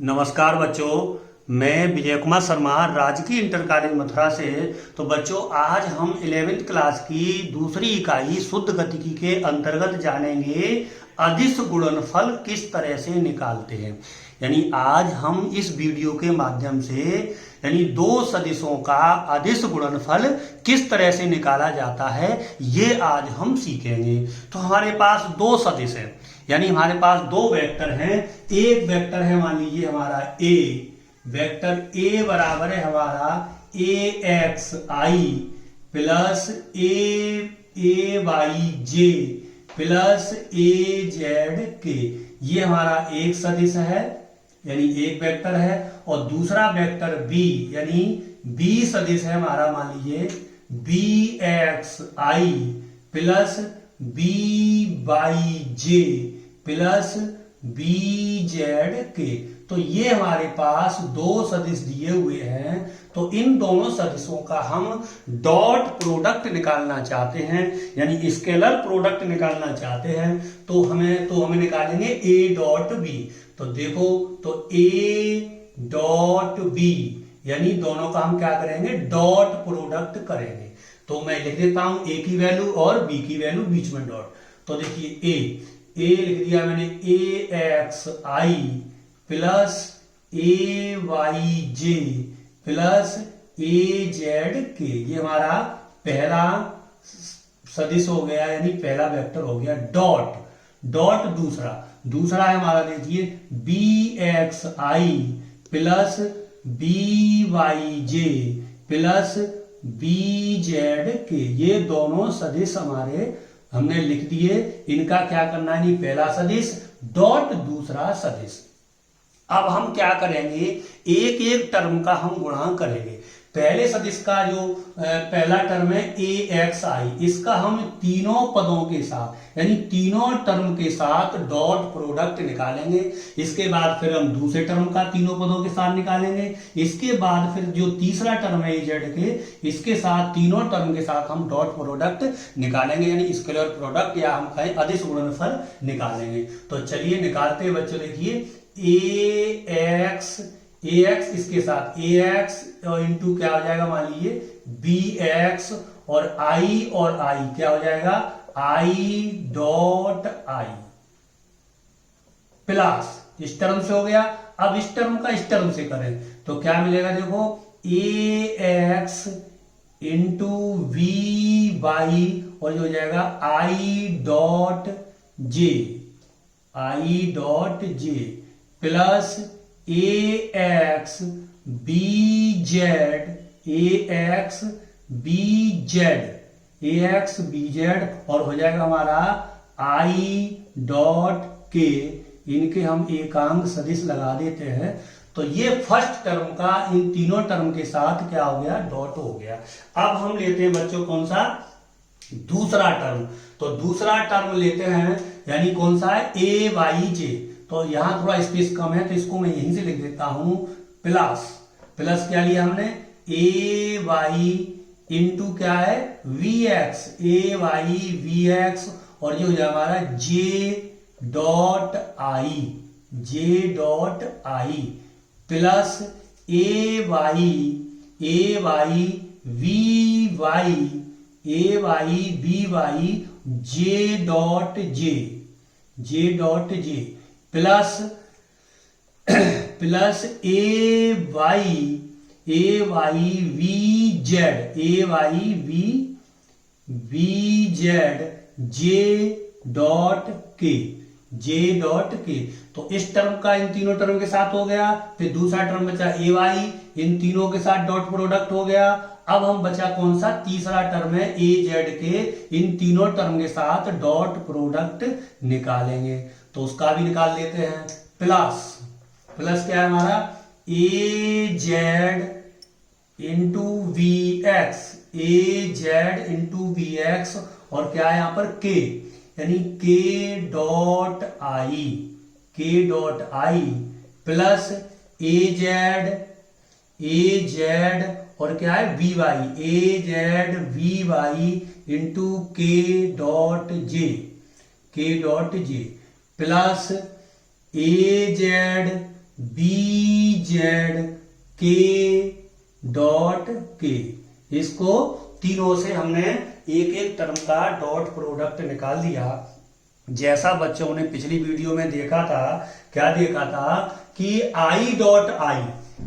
नमस्कार बच्चों, मैं विजय कुमार शर्मा राजकीय इंटर कॉलेज मथुरा से। तो बच्चों, आज हम 11वीं क्लास की दूसरी इकाई शुद्ध गतिकी के अंतर्गत जानेंगे अदिश गुणनफल किस तरह से निकालते हैं। यानी आज हम इस वीडियो के माध्यम से यानी दो सदिशों का अदिश गुणनफल किस तरह से निकाला जाता है ये आज हम सीखेंगे। तो हमारे पास दो सदिश है, यानी हमारे पास दो वेक्टर हैं। एक वेक्टर है, मान लीजिए हमारा ए वेक्टर, ए बराबर है हमारा ए x I plus A Y J plus A Z के। ये हमारा एक सदिश है, यानी एक वेक्टर है। और दूसरा वेक्टर बी यानी बी सदिश है हमारा, मान लीजिए बी एक्स आई प्लस बी वाई जे प्लस बी जेड के। तो ये हमारे पास दो सदिश दिए हुए हैं। तो इन दोनों सदिशों का हम डॉट प्रोडक्ट निकालना चाहते हैं, यानी स्केलर प्रोडक्ट निकालना चाहते हैं। तो हमें निकालेंगे ए डॉट बी। तो देखो, तो ए डॉट बी यानी दोनों का हम क्या करेंगे, डॉट प्रोडक्ट करेंगे। तो मैं लिख देता हूं ए की वैल्यू और बी की वैल्यू, बीच में डॉट। तो देखिए ए लिख दिया मैंने, ए x I plus A Y J plus A Z के। ये हमारा पहला सदिश हो गया, यानी पहला वेक्टर हो गया। डॉट दूसरा है हमारा, देखिए बी एक्स आई प्लस बी वाई जे प्लस बी जेड के। ये दोनों सदिश हमारे हमने लिख दिए। इनका क्या करना है, पहला सदिश डॉट दूसरा सदिश। अब हम क्या करेंगे, एक एक टर्म का हम गुणा करेंगे। पहले सदिश का जो पहला टर्म है ए एक्स आई, इसका हम तीनों पदों के साथ यानी तीनों टर्म के साथ डॉट प्रोडक्ट निकालेंगे। इसके बाद फिर हम दूसरे टर्म का तीनों पदों के साथ निकालेंगे। इसके बाद फिर जो तीसरा टर्म है जेड के, इसके साथ तीनों टर्म के साथ हम डॉट प्रोडक्ट निकालेंगे, यानी स्केलर प्रोडक्ट या हम कहें अदिश गुणनफल निकालेंगे। तो चलिए निकालते हैं बच्चों। देखिए ए एक्स इसके साथ ए एक्स इंटू क्या हो जाएगा, मान लीजिए बी एक्स और आई क्या हो जाएगा, आई डॉट आई प्लस इस टर्म से हो गया। अब इस टर्म का इस टर्म से करें तो क्या मिलेगा, देखो A X into V Y और जो हो जाएगा I dot J plus A X B Z और हो जाएगा हमारा आई डॉट के। इनके हम एकांक सदिश लगा देते हैं। तो ये फर्स्ट टर्म का इन तीनों टर्म के साथ क्या हो गया, डॉट हो गया। अब हम लेते हैं बच्चों कौन सा, दूसरा टर्म। तो दूसरा टर्म लेते हैं, यानी कौन सा है, ए वाई जे। तो यहां थोड़ा स्पेस कम है तो इसको मैं यहीं से लिख देता हूं, प्लस क्या लिया हमने, ए वाई इंटू क्या है, V X, A Y V X और ये हो जाएगा हमारा J dot I plus A Y V Y J dot J plus A Y V Z J dot K. तो इस टर्म का इन तीनों टर्म के साथ हो गया। फिर दूसरा टर्म बचा ए वाई, इन तीनों के साथ डॉट प्रोडक्ट हो गया। अब हम बचा कौन सा, तीसरा टर्म है ए जेड के, इन तीनों टर्म के साथ डॉट प्रोडक्ट निकालेंगे। तो उसका भी निकाल लेते हैं। प्लस क्या है हमारा, ए जेड इंटू वी एक्स और क्या है यहां पर के, यानी के dot I plus A Z और क्या है वी वाई इंटू के dot J plus A Z B Z के डॉट के। इसको तीनों से हमने एक एक टर्म का डॉट प्रोडक्ट निकाल दिया। जैसा बच्चों ने पिछली वीडियो में देखा था, क्या देखा था कि आई डॉट आई,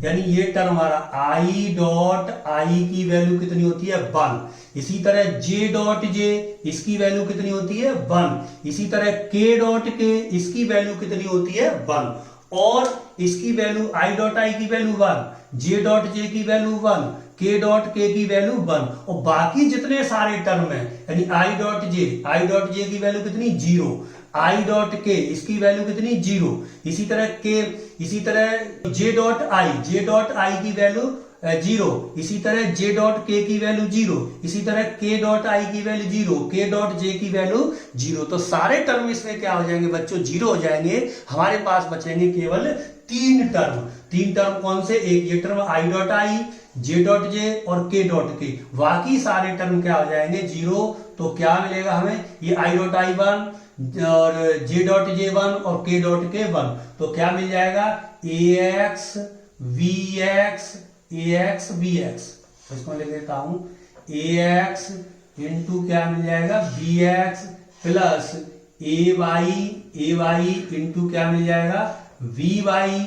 यानी ये टर्म हमारा आई डॉट आई की वैल्यू कितनी होती है 1। इसी तरह जे डॉट जे, इसकी वैल्यू कितनी होती है 1। इसी तरह के डॉट के, इसकी वैल्यू कितनी होती है 1। और इसकी वैल्यू आई डॉट आई की वैल्यू 1, जे डॉट जे की वैल्यू 1, के डॉट के की वैल्यू 1। और बाकी जितने सारे टर्म है, यानी आई डॉट जे की वैल्यू कितनी 0, आई डॉट के इसकी वैल्यू कितनी 0। इसी तरह जे डॉट आई की वैल्यू 0। इसी तरह जे डॉट के की वैल्यू 0। इसी तरह के डॉट आई की वैल्यू 0, के डॉट जे की वैल्यू 0। तो सारे टर्म इसमें क्या हो जाएंगे बच्चों 0 हो जाएंगे। हमारे पास बचेंगे केवल 3 टर्म। 3 टर्म कौन से? एक ये term I dot I, J dot जे और के डॉट के। बाकी सारे टर्म क्या हो जाएंगे 0। तो क्या मिलेगा हमें? ये आई डॉट आई 1 और जे डॉट जे 1 और के डॉट के 1। तो क्या मिल जाएगा? ए एक्स बी एक्स। तो इसको लिख देता हूं ए एक्स इंटू क्या मिल जाएगा B X plus A Y into क्या मिल जाएगा V Y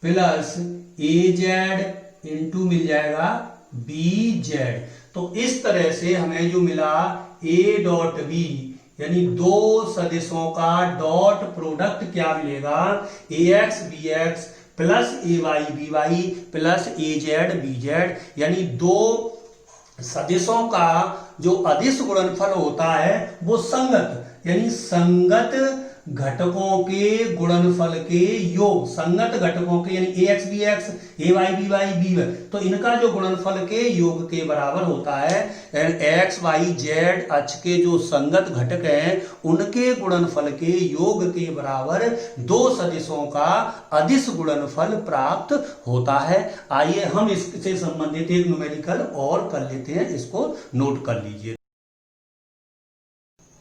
plus A Z into मिल जाएगा बी जेड। तो इस तरह से हमें जो मिला ए डॉट बी, यानी दो सदिशों का डॉट प्रोडक्ट क्या मिलेगा? ए X B X plus A Y B Y plus A Z B Z. यानी दो सदिशों का जो अदिश गुणनफल होता है वो संगत, यानी संगत घटकों के गुणनफल के योग, संगत घटकों के यानी A X B X, A Y B Y B Y, तो इनका जो गुणनफल के योग के बराबर होता है। एक्स वाई जेड अक्ष के जो संगत घटक हैं उनके गुणनफल के योग के बराबर दो सदिशों का अदिश गुणनफल प्राप्त होता है। आइए हम इससे संबंधित एक न्यूमेरिकल और कर लेते हैं, इसको नोट कर लीजिए।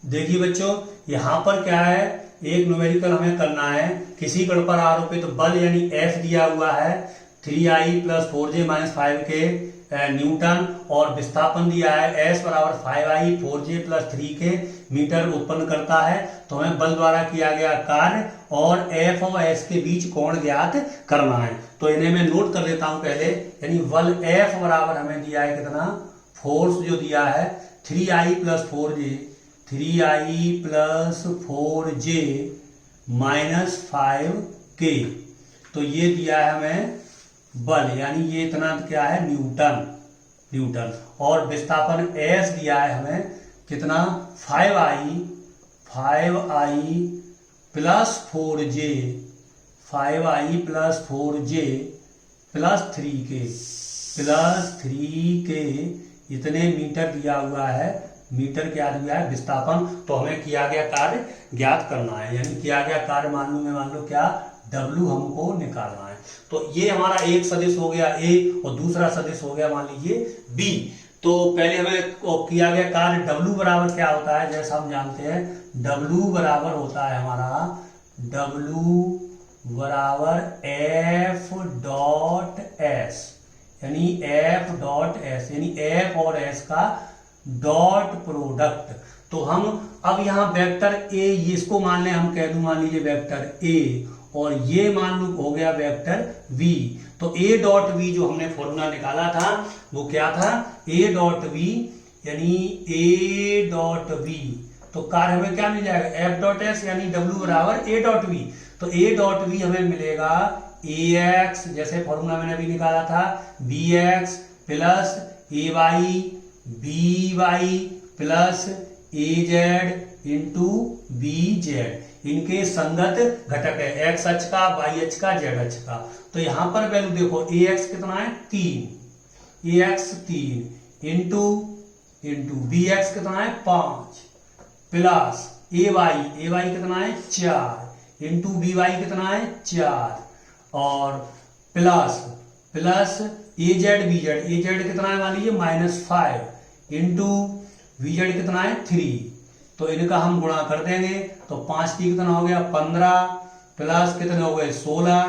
देखिए बच्चों, यहां पर क्या है, एक न्यूमेरिकल हमें करना है। किसी गण पर आरोपित बल यानी एफ दिया हुआ है 3i + 4j - 5k न्यूटन, और विस्थापन दिया है एस बराबर 5i 4j + 3k मीटर उत्पन्न करता है। तो हमें बल द्वारा किया गया कार्य और एफ और एस के बीच कोण ज्ञात करना है। तो इन्हें मैं नोट कर लेता हूं पहले। यानी बल एफ बराबर हमें दिया है कितना, फोर्स जो दिया है 3i + 4j + 4j - 5k। तो ये दिया है हमें बल, यानी ये इतना क्या है न्यूटन। और विस्थापन s दिया है हमें कितना 5i + 4j + 3k इतने मीटर दिया हुआ है। मीटर क्या दिया है विस्थापन। तो हमें किया गया कार्य ज्ञात करना है, यानी किया गया कार्य मान लो क्या W हमको निकालना है। तो ये हमारा एक सदिश हो गया A और दूसरा सदिश हो गया मान लीजिए B। तो पहले हमें किया गया कार्य W बराबर क्या होता है, जैसा हम जानते हैं W बराबर होता है हमारा W बराबर F डॉट S, यानी F डॉट S, यानी F और S का डॉट प्रोडक्ट। तो हम अब यहां वेक्टर ए, इसको मान लें, हम कह दूं मान लीजिए वेक्टर ए, और ये मान लो हो गया वेक्टर वी। तो ए डॉट वी जो हमने फॉर्मूला निकाला था वो क्या था, ए डॉट वी, यानी ए डॉट वी। तो कार्य हमें क्या मिल जाएगा एफ डॉट एस, यानी डब्ल्यू बराबर ए डॉट वी। तो ए डॉट वी हमें मिलेगा ए एक्स, जैसे फॉर्मूला मैंने अभी निकाला था, B X plus A Y B Y plus A Z into B Z. इनके संगत घटक है एक्स अक्ष का, वाई अक्ष का, जेड अक्ष का। तो यहां पर वैल्यू देखो ए एक्स कितना है 3, A x 3 into B x कितना है 5 प्लस ए वाई कितना है 4 इंटू बी वाई कितना है 4 और plus A Z B Z, A Z कितना है मान लीजिए -5 इंटू वी जेड कितना है 3। तो इनका हम गुणा कर देंगे। तो 5 की कितना हो गया 15 प्लस कितने हो गए 16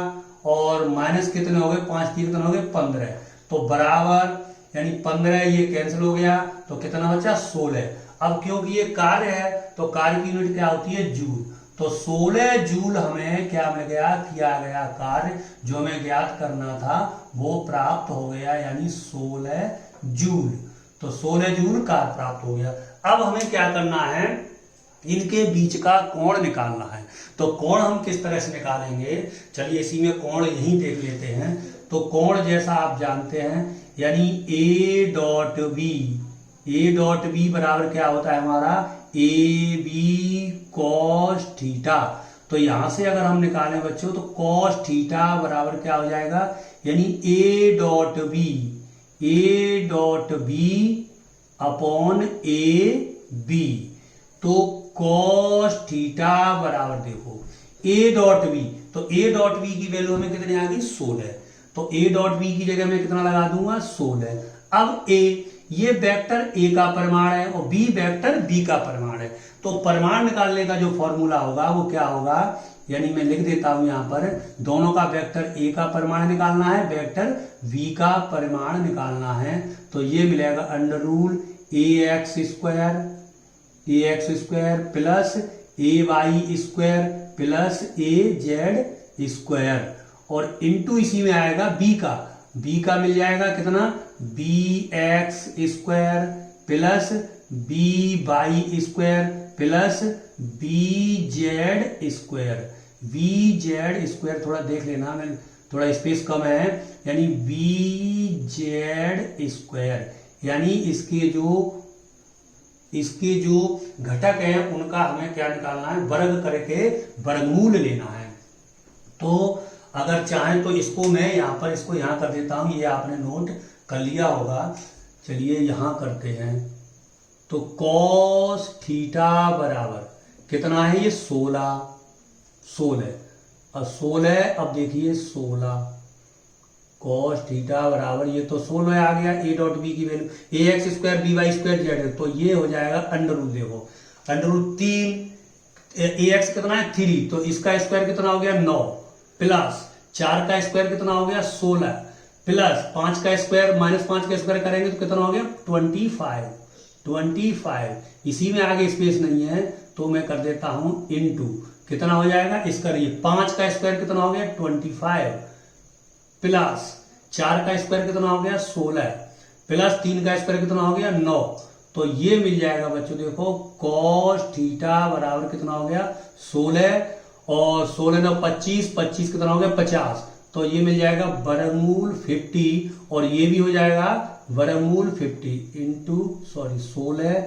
और माइनस कितने हो गए, 5 3 कितने हो गए 15, तो बराबर यानी 15 ये कैंसिल हो गया तो कितना बचा 16। अब क्योंकि ये कार्य है तो कार्य की यूनिट क्या होती है, जूल, तो 16 जूल हमें क्या मिल गया, किया गया कार्य जो हमें ज्ञात करना था वो प्राप्त हो गया, यानी 16 जूल। तो 16 जूल कार्य प्राप्त हो गया। अब हमें क्या करना है, इनके बीच का कोण निकालना है। तो कोण हम किस तरह से निकालेंगे, चलिए इसी में कोण यही देख लेते हैं। तो कोण जैसा आप जानते हैं, यानी ए डॉट बी बराबर क्या होता है हमारा, ए बी कॉस थीटा। तो यहां से अगर हम निकालें बच्चों तो कॉस थीटा बराबर क्या हो जाएगा, यानी A dot B upon A B. तो कॉस थीटा बराबर देखो ए डॉट बी, तो ए डॉट बी की वैल्यू हमें कितनी आ गई 16, तो ए डॉट बी की जगह मैं कितना लगा दूंगा 16। अब ए ये वेक्टर ए का परिमाण है और बी वेक्टर बी का परिमाण है, तो परिमाण निकालने का जो फॉर्मूला होगा वो क्या होगा, यानी मैं लिख देता हूं यहां पर, दोनों का वेक्टर ए का परिमाण निकालना है, वेक्टर बी का परिमाण निकालना है। तो ये मिलेगा under root A X square plus A Y square plus A Z square, और इंटू इसी में आएगा बी का मिल जाएगा कितना, B X square plus B Y square plus B Z square, थोड़ा देख लेना, मैं थोड़ा स्पेस कम है, यानी बी जेड स्क्वायर, यानी इसके जो घटक हैं उनका हमें क्या निकालना है, वर्ग करके वर्गमूल लेना है। तो अगर चाहें तो इसको मैं यहाँ पर इसको यहाँ कर देता हूँ, ये आपने नोट कर लिया होगा, चलिए यहाँ करते हैं। तो कॉस थीटा बराबर कितना है, ये 16 और 16, अब देखिए 16 कॉस थीटा बराबर, ये तो 16 आ गया, ए डॉट बी की value A X square B Y square Z, तो ये हो जाएगा अंडर रूल, देखो अंडर रूल 3, ए एक्स कितना है 3, तो इसका स्क्वायर कितना हो गया 9, प्लस 4 का स्क्वायर कितना हो गया 16, प्लस 5 का स्क्वायर माइनस 5 का स्क्वायर करेंगे तो कितना हो गया 25। इसी में आगे स्पेस नहीं है तो मैं कर देता हूं इनटू, कितना हो जाएगा इसका, ये 5 का स्क्वायर कितना हो गया 25, प्लस 4 का स्क्वायर कितना हो गया 16, प्लस 3 का स्क्वायर कितना हो गया 9, तो ये मिल जाएगा बच्चों, देखो कॉस थीटा बराबर कितना हो गया 16, और 16 9 25 कितना हो गया 50, तो ये मिल जाएगा वर्गमूल 50, और ये भी हो जाएगा वर्गमूल 50 इंटू 16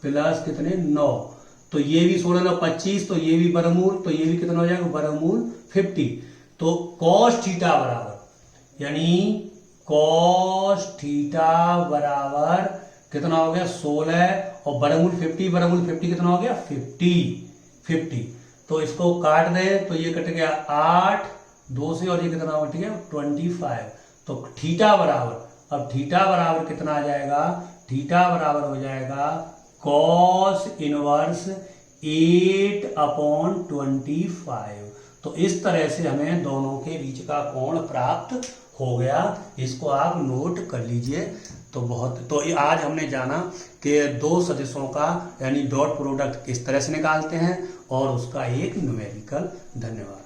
प्लस कितने 9, तो ये भी 16 9 25, तो ये भी वर्गमूल, तो ये भी कितना हो जाएगा वर्गमूल 50। तो कॉस थीटा बराबर, यानी कॉस थीटा बराबर कितना हो गया 16 और वर्गमूल 50 कितना हो गया 50। तो इसको काट दें तो ये कट गया 8 2 से, और ये कितना कट गया 25। तो थीटा बराबर, अब थीटा बराबर कितना आ जाएगा, थीटा बराबर हो जाएगा कॉस इनवर्स 8/25। तो इस तरह से हमें दोनों के बीच का कोण प्राप्त हो गया, इसको आप नोट कर लीजिए। तो आज हमने जाना कि दो सदिशों का यानी डॉट प्रोडक्ट किस तरह से निकालते हैं और उसका एक न्यूमेरिकल। धन्यवाद।